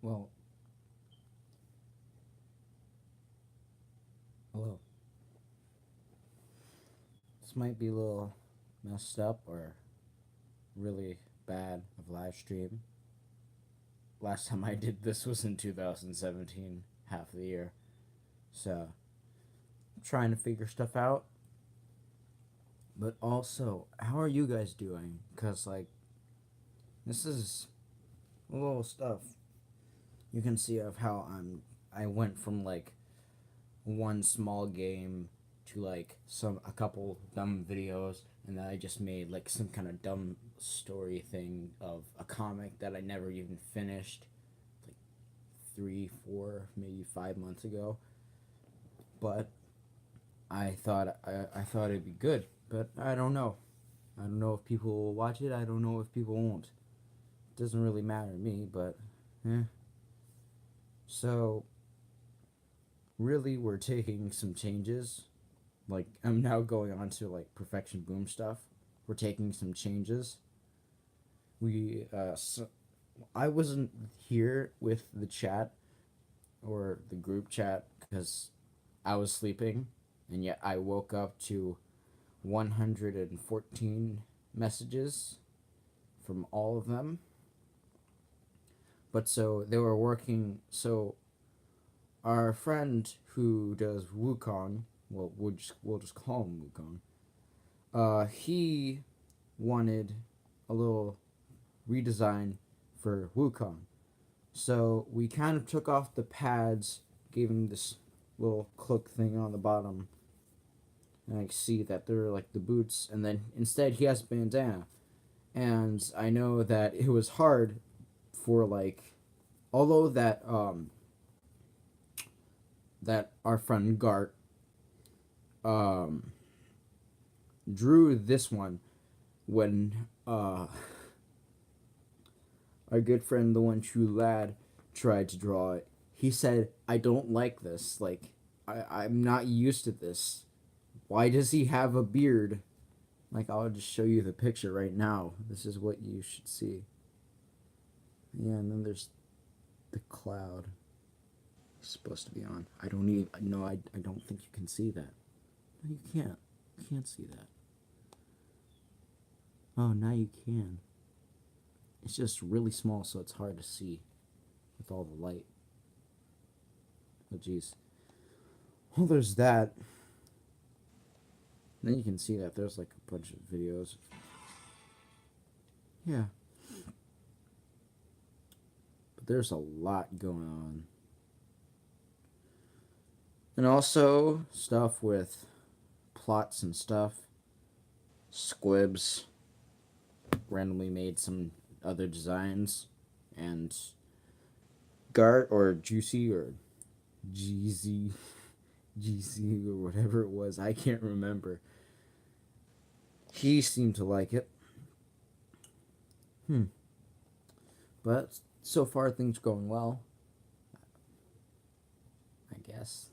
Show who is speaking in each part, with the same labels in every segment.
Speaker 1: Well, hello. This might be a little messed up or really bad of live stream. Last time I did this was in 2017, half of the year. So, I'm trying to figure stuff out. But also, how are you guys doing? Because, like, this is a little stuff. You can see of how I went from, like, one small game to like a couple dumb videos, and then I just made like some kind of dumb story thing of a comic that I never even finished, like 3, 4, maybe 5 months ago. But I thought it'd be good, but I don't know. I don't know if people will watch it. I don't know if people won't. It doesn't really matter to me, but eh. So really, we're taking some changes. Like, I'm now going on to like Perfection Boom stuff. We're taking some changes. So I wasn't here with the chat or the group chat because I was sleeping, and yet I woke up to 114 messages from all of them. But so they were working. So our friend who does Wukong, well, we'll just call him Wukong. He wanted a little redesign for Wukong. So we kind of took off the pads, gave him this little cloak thing on the bottom, and I see that they're like the boots, and then instead he has a bandana. And I know that it was hard for like, although that our friend Gart um drew this one when our good friend the one true lad tried to draw it. He said, I don't like this. Like, I'm not used to this. Why does he have a beard? Like, I'll just show you the picture right now. This is what you should see. Yeah, and then there's the cloud. It's supposed to be on. I don't even. No, I don't think you can see that. No, you can't. You can't see that. Oh, now you can. It's just really small, so it's hard to see with all the light. Oh, jeez. Well, there's that. Then you can see that there's like a bunch of videos. Yeah. But there's a lot going on. And also stuff with plots and stuff. Squibs randomly made some other designs. And Gart or Juicy or Jeezy, GC or whatever it was, I can't remember. He seemed to like it. But so far things going well, I guess.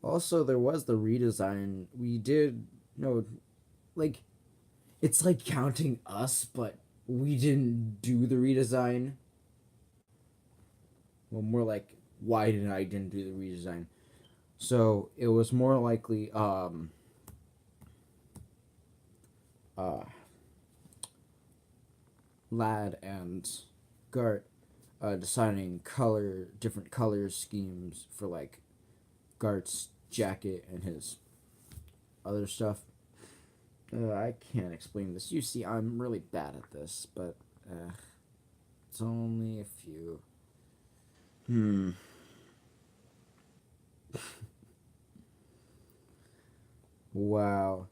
Speaker 1: Also, there was the redesign. We did, no, like, it's like counting us, but we didn't do the redesign. Well, more like, why did I didn't do the redesign? So it was more likely uh Lad and Gart deciding different color schemes for like Gart's jacket and his other stuff. I can't explain this. You see, I'm really bad at this, but it's only a few. Wow.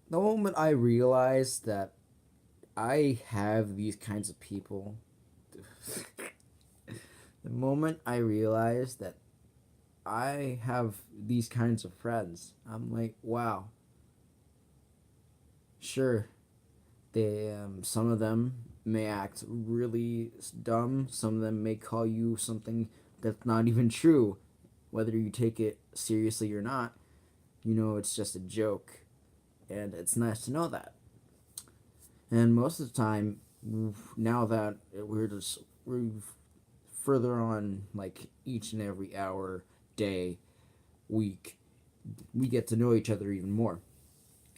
Speaker 1: The moment I realized that I have these kinds of people, the moment I realized that I have these kinds of friends, I'm like, wow. Sure, they some of them may act really dumb. Some of them may call you something that's not even true. Whether you take it seriously or not, you know it's just a joke, and it's nice to know that. And most of the time, now that we're further on, like each and every hour, day, week, we get to know each other even more.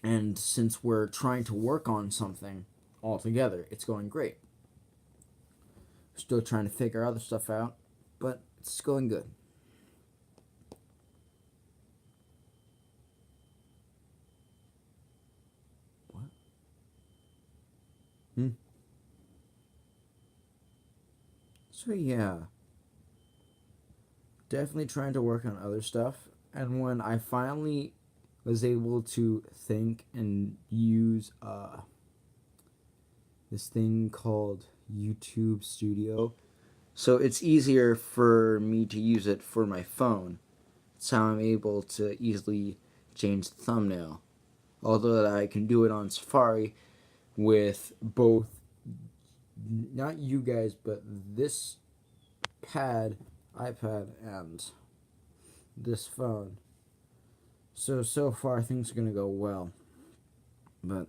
Speaker 1: And since we're trying to work on something all together, it's going great. Still trying to figure other stuff out, but it's going good. What? Hmm? So yeah, definitely trying to work on other stuff. And when I finally was able to think and use this thing called YouTube Studio, so it's easier for me to use it for my phone. It's how I'm able to easily change the thumbnail. Although I can do it on Safari with both, not you guys, but this pad, iPad, and this phone. So far things are gonna go well. But,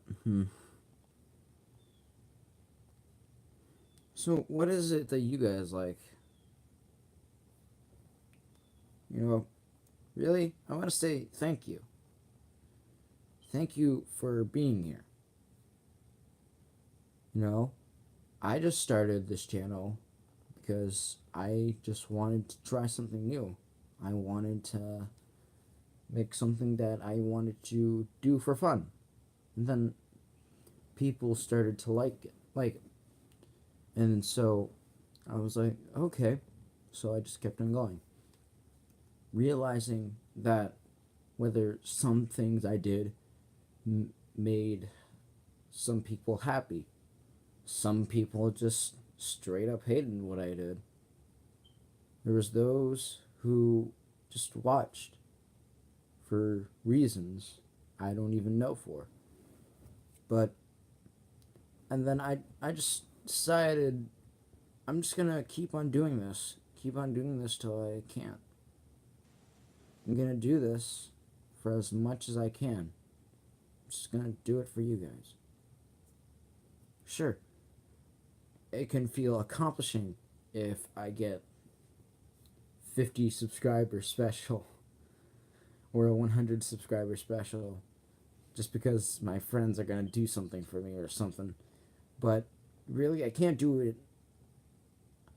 Speaker 1: So what is it that you guys like? You know, really, I want to say thank you. Thank you for being here. You know, I just started this channel because I just wanted to try something new. I wanted to make something that I wanted to do for fun. And then people started to like it. And so I was like, okay. So I just kept on going. Realizing that whether some things I did made some people happy, some people just straight up hated what I did. There was those who just watched for reasons I don't even know for. But and then I just decided I'm just gonna keep on doing this. Keep on doing this till I can't. I'm gonna do this for as much as I can. I'm just gonna do it for you guys. Sure, it can feel accomplishing if I get 50 subscriber special or a 100 subscriber special just because my friends are gonna do something for me or something. But really, I can't do it.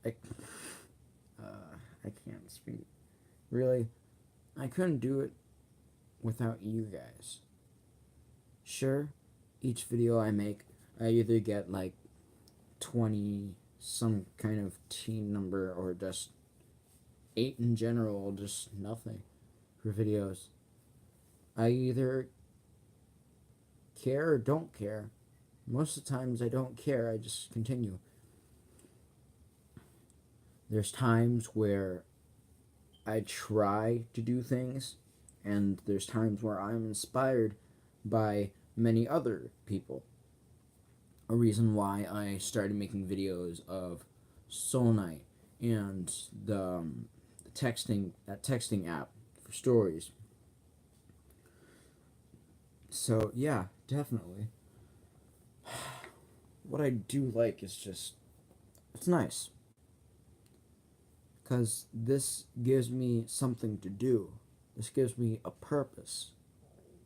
Speaker 1: I, I can't speak. Really, I couldn't do it without you guys. Sure, each video I make, I either get like 20, some kind of teen number, or just 8 in general, just nothing for videos. I either care or don't care. Most of the times I don't care, I just continue. There's times where I try to do things, and there's times where I'm inspired by many other people. A reason why I started making videos of Soul Knight and the texting app for stories. So yeah, definitely. What I do like is just it's nice because this gives me something to do. This gives me a purpose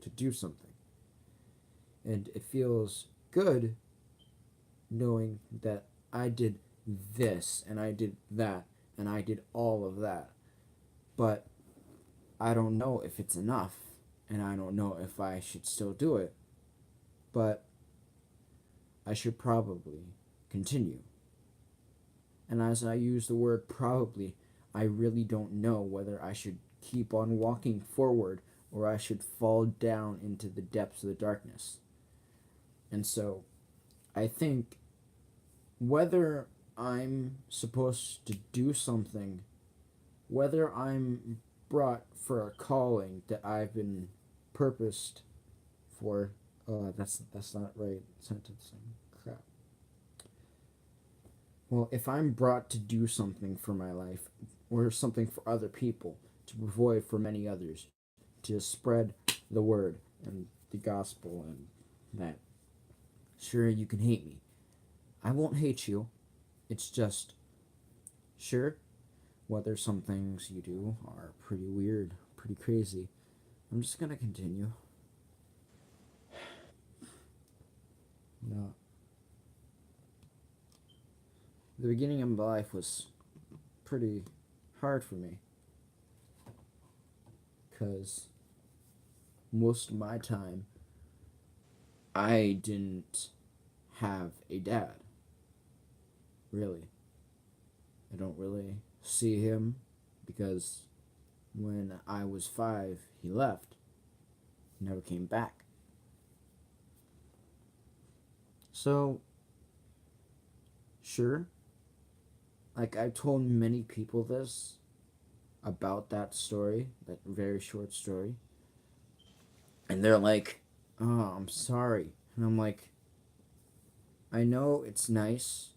Speaker 1: to do something. And it feels good knowing that I did this and I did that and I did all of that. But I don't know if it's enough and I don't know if I should still do it. But I should probably continue. And as I use the word probably, I really don't know whether I should keep on walking forward or I should fall down into the depths of the darkness. And so I think whether I'm supposed to do something, whether I'm brought for a calling that I've been purposed for, that's not right sentencing. Crap. Well, if I'm brought to do something for my life, or something for other people, to provide for many others, to spread the word and the gospel and that, sure, you can hate me. I won't hate you. It's just, sure, whether some things you do are pretty weird, pretty crazy, I'm just gonna continue. No. The beginning of my life was pretty hard for me because most of my time I didn't have a dad. Really. I don't really see him because when I was 5, he left. He never came back. So, sure, like I've told many people this about that story, that very short story, and they're like, "Oh, I'm sorry." And I'm like, I know it's nice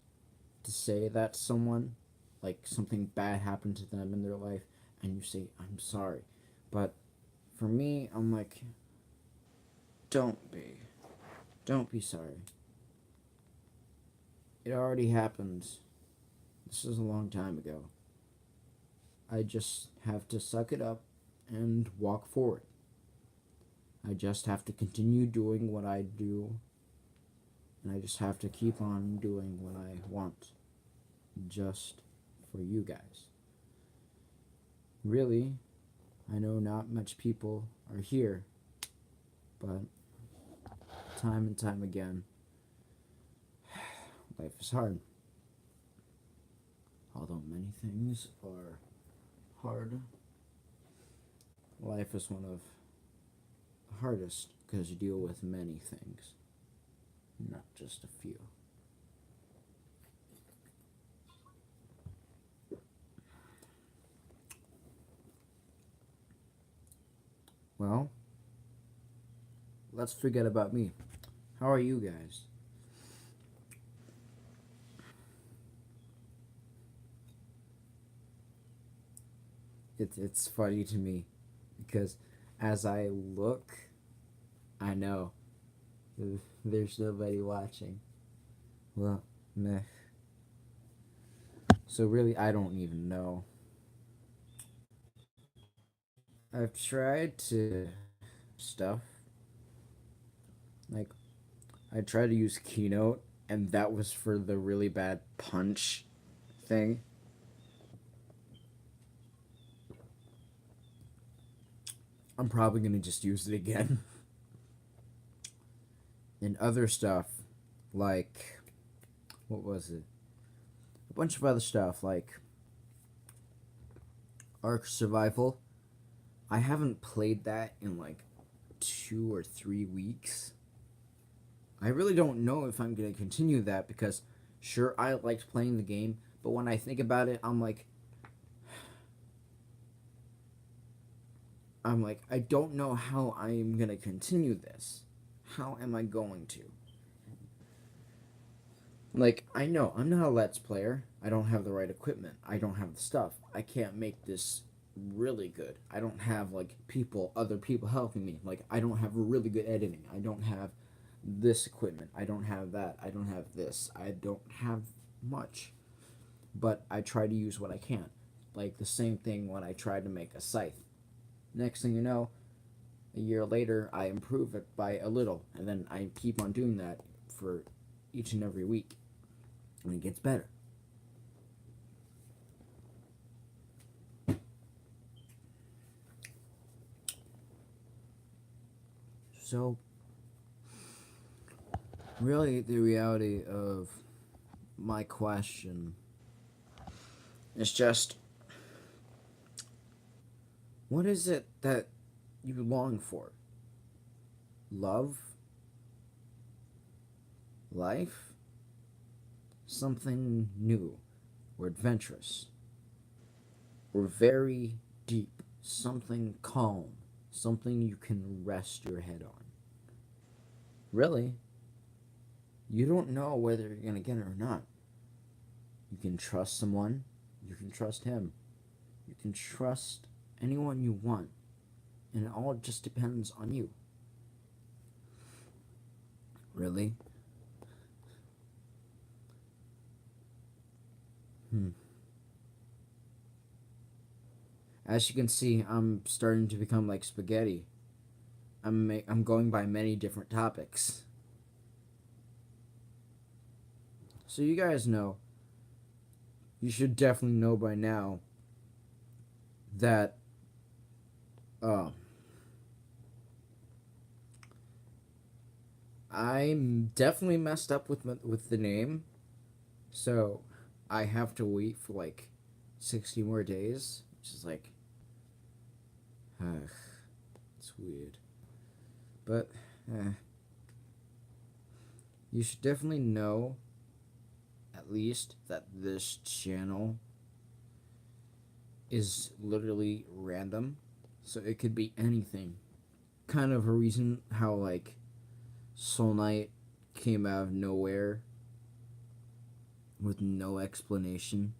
Speaker 1: to say that to someone, like something bad happened to them in their life, and you say, I'm sorry. But for me, I'm like, don't be. Don't be sorry. It already happened. This is a long time ago. I just have to suck it up and walk forward. I just have to continue doing what I do, and I just have to keep on doing what I want, just for you guys. Really, I know not much people are here, but time and time again, life is hard. Although many things are hard, life is one of the hardest because you deal with many things, not just a few. Well, let's forget about me. How are you guys? It's funny to me because as I look, I know there's nobody watching. Well, meh. So really, I don't even know. I've tried to stuff like I tried to use Keynote, and that was for the really bad punch thing. I'm probably gonna just use it again. And other stuff, like what was it? A bunch of other stuff like Ark Survival. I haven't played that in like 2 or 3 weeks. I really don't know if I'm gonna continue that because, sure, I liked playing the game, but when I think about it, I'm like, I don't know how I'm gonna continue this. How am I going to? Like, I know I'm not a Let's Player. I don't have the right equipment. I don't have the stuff. I can't make this really good. I don't have like other people helping me. Like, I don't have really good editing. I don't have this equipment. I don't have that. I don't have this. I don't have much. But I try to use what I can. Like the same thing when I tried to make a scythe. Next thing you know, a year later, I improve it by a little, and then I keep on doing that for each and every week, and it gets better. So, really, the reality of my question is just what is it that you long for? Love? Life? Something new or adventurous? Or very deep? Something calm? Something you can rest your head on? Really, you don't know whether you're going to get it or not. You can trust someone, you can trust him, you can trust anyone you want, and it all just depends on you. Really? Hmm. As you can see, I'm starting to become like spaghetti. I'm going by many different topics. So you guys know, you should definitely know by now that uh, I'm definitely messed up with the name. So I have to wait for like 60 more days, which is like, it's weird. But you should definitely know at least that this channel is literally random. So it could be anything. Kind of a reason how like Soul Knight came out of nowhere with no explanation.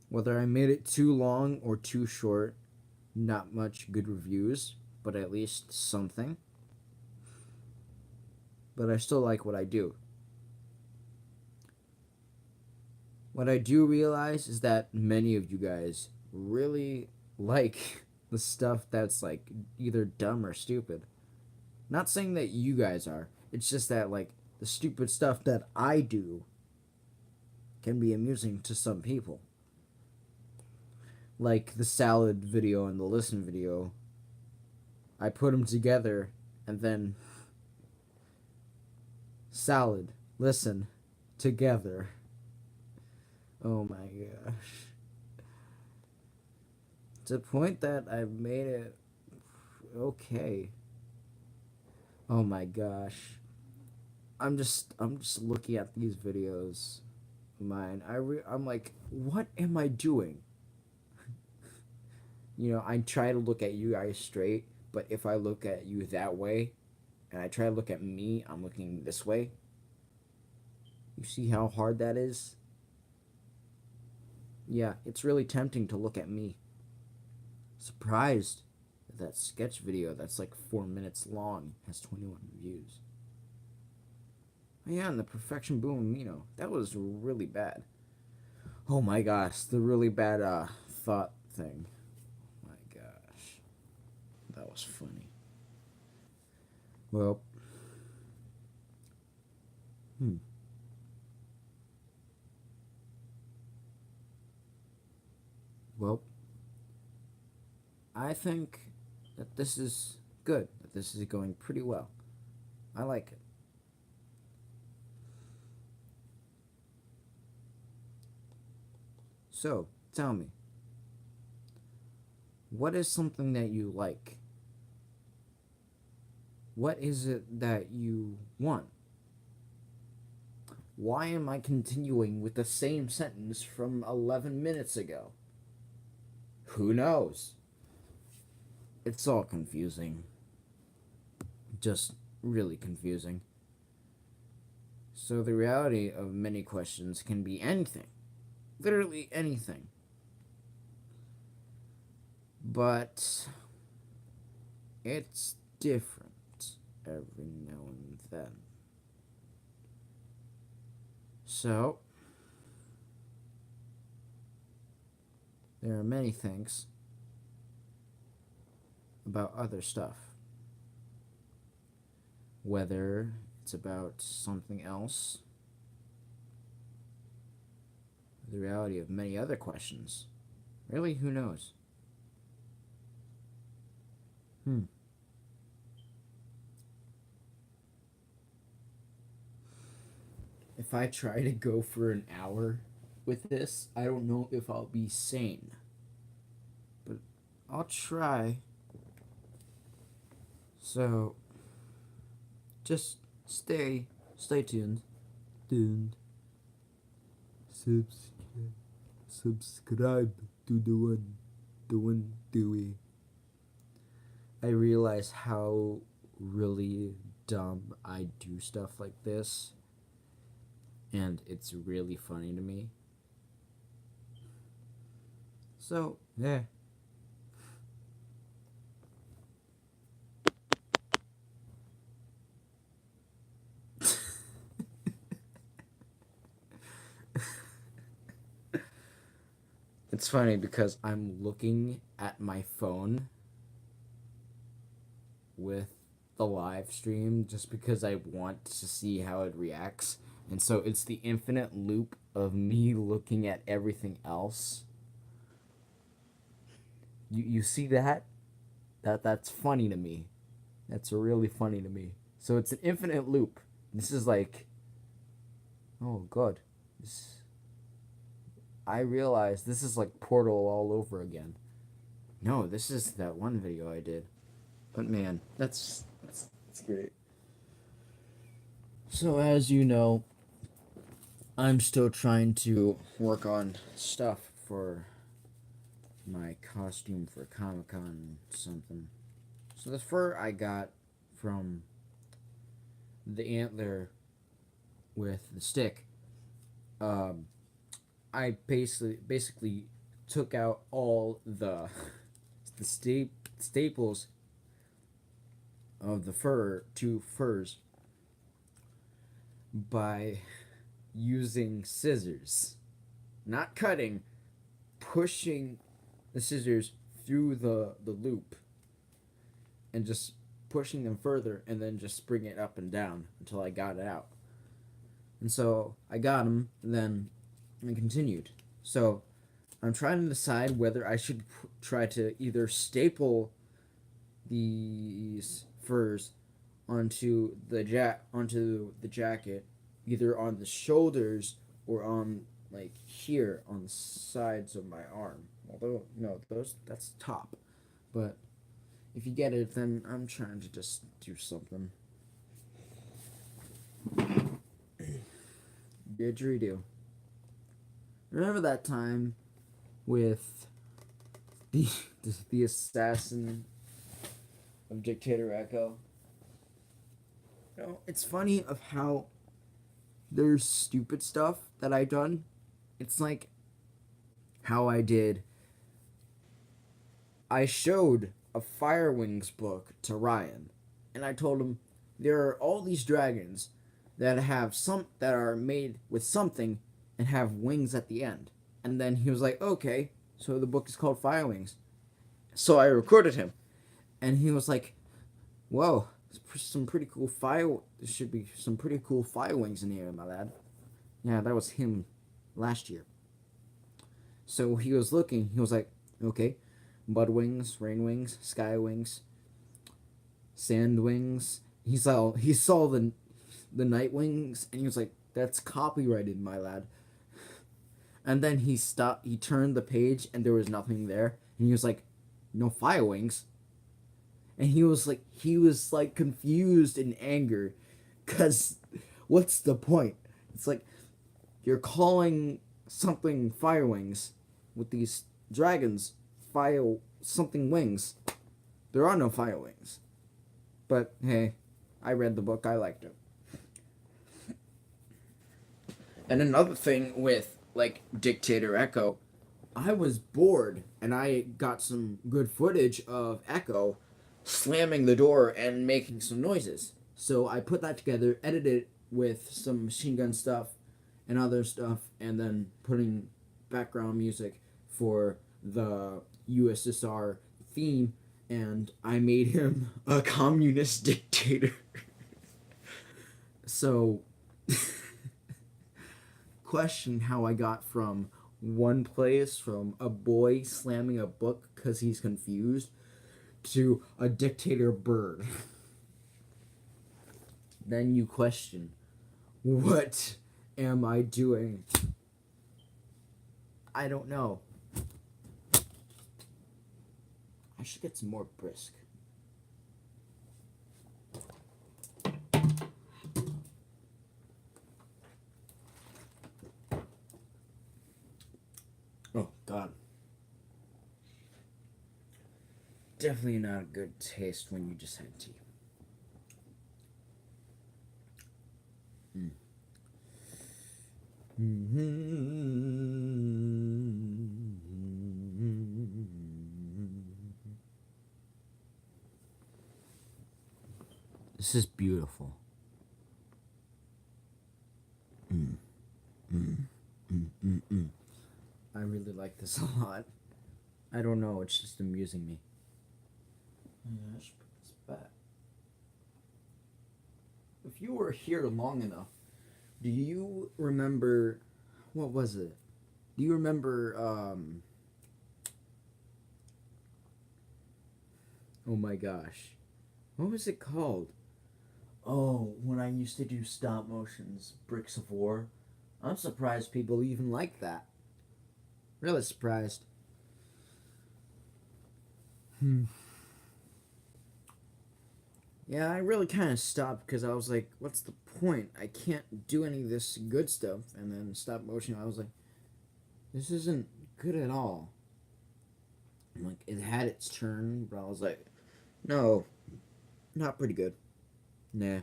Speaker 1: Whether I made it too long or too short, not much good reviews, but at least something. But I still like what I do. What I do realize is that many of you guys really like the stuff that's like either dumb or stupid. Not saying that you guys are. It's just that like the stupid stuff that I do can be amusing to some people. Like the salad video and the listen video. I put them together and then salad, listen, together. Oh my gosh. To the point that I've made it okay. Oh my gosh. I'm just looking at these videos of mine. I'm like, what am I doing? You know, I try to look at you guys straight, but if I look at you that way and I try to look at me, I'm looking this way. You see how hard that is? Yeah, it's really tempting to look at me. Surprised that sketch video that's like 4 minutes long has 21 views. Oh yeah, and the Perfection Boom, that was really bad. Oh my gosh, the really bad thought thing. Oh my gosh. That was funny. Well, well, I think that this is good. That this is going pretty well. I like it. So, tell me, what is something that you like? What is it that you want? Why am I continuing with the same sentence from 11 minutes ago? Who knows? It's all confusing. Just really confusing. So the reality of many questions can be anything. Literally anything. But it's different every now and then. So, there are many things about other stuff. Whether it's about something else, the reality of many other questions. Really, who knows? If I try to go for an hour with this, I don't know if I'll be sane. But I'll try. So, just stay tuned. Tuned. Subscribe to the one Dewey. I realize how really dumb I do stuff like this, and it's really funny to me. So, yeah. It's funny because I'm looking at my phone with the live stream just because I want to see how it reacts. And so it's the infinite loop of me looking at everything else. You see that? That's funny to me. That's really funny to me. So it's an infinite loop. This is like, oh god. I realize this is like Portal all over again. No, this is that one video I did. But man, that's great. So as you know, I'm still trying to work on stuff for my costume for Comic-Con something. So the fur I got from the antler with the stick, I basically took out all the staples of the furs by using scissors, not cutting, pushing the scissors through the loop and just pushing them further and then just bring it up and down until I got it out. And so I got them, and then I continued. So I'm trying to decide whether I should try to either staple these furs onto the jacket, either on the shoulders or on like here on the sides of my arm. Although no, that's top. But if you get it, then I'm trying to just do something. Didgeridoo. Remember that time with the assassin of Dictator Echo? You know, it's funny of how there's stupid stuff that I've done. It's like how I showed a Fire Wings book to Ryan, and I told him there are all these dragons that are made with something and have wings at the end. And then he was like, okay, so the book is called Fire Wings. So I recorded him, and he was like, whoa, some pretty cool fire. There should be some pretty cool Fire Wings in here, my lad. Yeah, that was him last year. So he was looking. He was like, okay, Mud Wings, Rain Wings, Sky Wings, Sand Wings. He saw the Night Wings, and he was like, that's copyrighted, my lad. And then he stopped. He turned the page, and there was nothing there. And he was like, no Fire Wings. And he was like confused and anger, cause what's the point? It's like you're calling something Fire Wings with these dragons fire something wings. There are no Fire Wings. But hey, I read the book. I liked it. And another thing with like Dictator Echo, I was bored and I got some good footage of Echo slamming the door and making some noises. So I put that together, edited it with some machine gun stuff and other stuff, and then putting background music for the USSR theme, and I made him a communist dictator. So, question how I got from one place, from a boy slamming a book because he's confused, to a dictator bird. Then you question, what am I doing? I don't know. I should get some more brisk. Oh, God. Definitely not a good taste when you just had tea. This is beautiful. I really like this a lot. I don't know, it's just amusing me. Yeah, I should put this back. If you were here long enough, do you remember, what was it? Do you remember, oh my gosh, what was it called? Oh, when I used to do stop motions, Bricks of War. I'm surprised people even like that. Really surprised. Yeah, I really kind of stopped because I was like, what's the point? I can't do any of this good stuff. And then stop motion, I was like, this isn't good at all. And like, it had its turn, but I was like, no, not pretty good. Nah.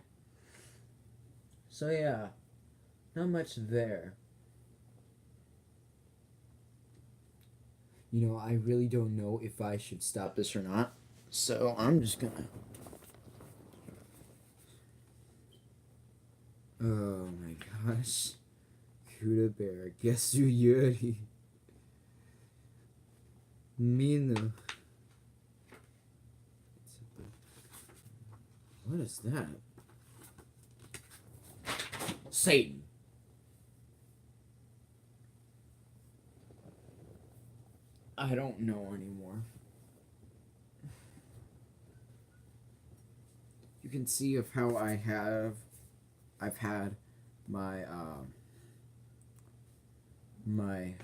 Speaker 1: So yeah, not much there. You know, I really don't know if I should stop this or not. So I'm just gonna. Oh my gosh. Kuda Bear, guess who Yuri? Mina. What is that? Satan. I don't know anymore. You can see of how I've had my my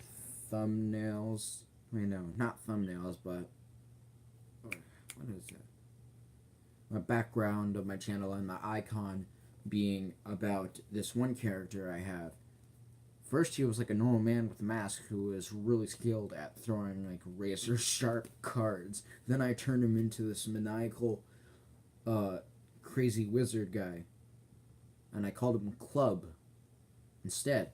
Speaker 1: thumbnails. Wait, no, not thumbnails, but what is it? My background of my channel and my icon being about this one character I have. First, he was like a normal man with a mask who was really skilled at throwing like razor sharp cards. Then I turned him into this maniacal, crazy wizard guy, and I called him Club instead.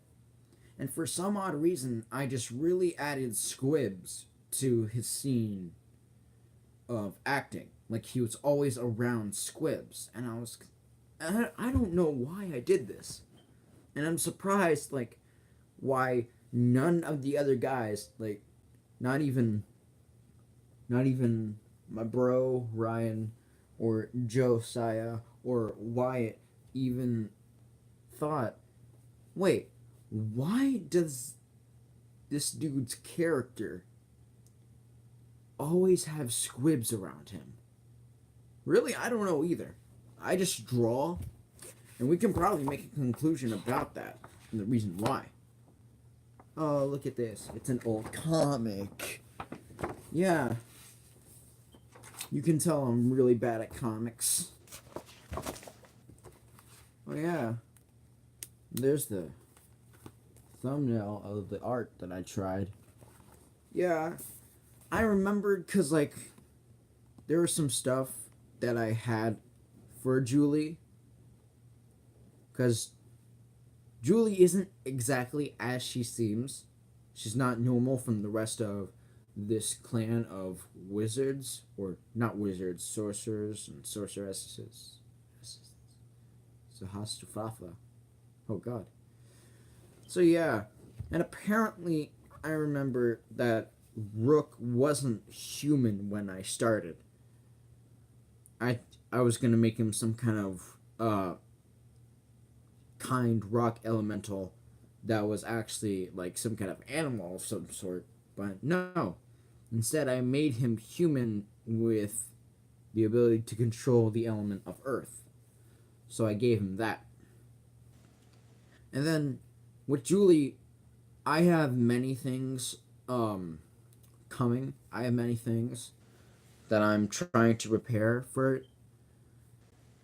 Speaker 1: And for some odd reason, I just really added squibs to his scene of acting. Like he was always around squibs, and I don't know why I did this, and I'm surprised like why none of the other guys, like not even my bro Ryan or Josiah or Wyatt even thought, wait, why does this dude's character always have squibs around him? Really, I don't know either. I just draw, and we can probably make a conclusion about that and the reason why. Oh, look at this. It's an old comic. Yeah. You can tell I'm really bad at comics. Oh, yeah. There's the thumbnail of the art that I tried. Yeah. I remembered because, like, there was some stuff that I had for Julie. Because Julie isn't exactly as she seems. She's not normal from the rest of this clan of wizards, or not wizards, sorcerers and sorceresses. Sahasrafafa. Oh god. So yeah, and apparently I remember that Rook wasn't human when I started. I was gonna make him some kind of kind rock elemental that was actually like some kind of animal of some sort, but no. Instead, I made him human with the ability to control the element of earth. So I gave him that. And then with Julie, I have many things coming. I have many things that I'm trying to prepare for it.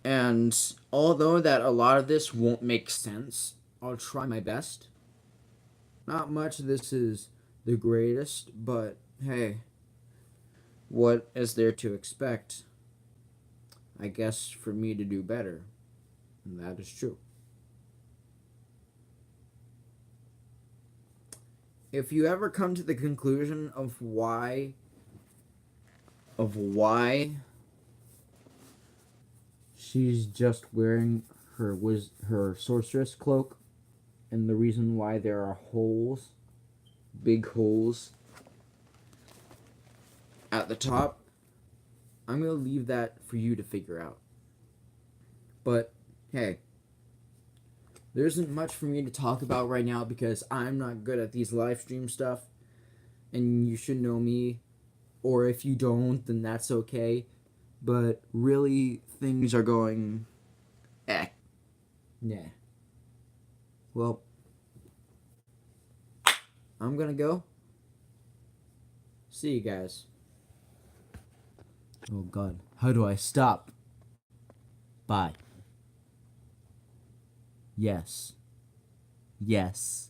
Speaker 1: And although that a lot of this won't make sense, I'll try my best. Not much of this is the greatest, but hey, what is there to expect? I guess for me to do better. And that is true. If you ever come to the conclusion of why she's just wearing her sorceress cloak, and the reason why there are holes big holes at the top. I'm going to leave that for you to figure out. But, hey, there isn't much for me to talk about right now because I'm not good at these live stream stuff. And you should know me. Or if you don't, then that's okay. But really, things are going... Yeah. Well, I'm gonna go. See you guys. Oh god. How do I stop? Bye. Yes. Yes.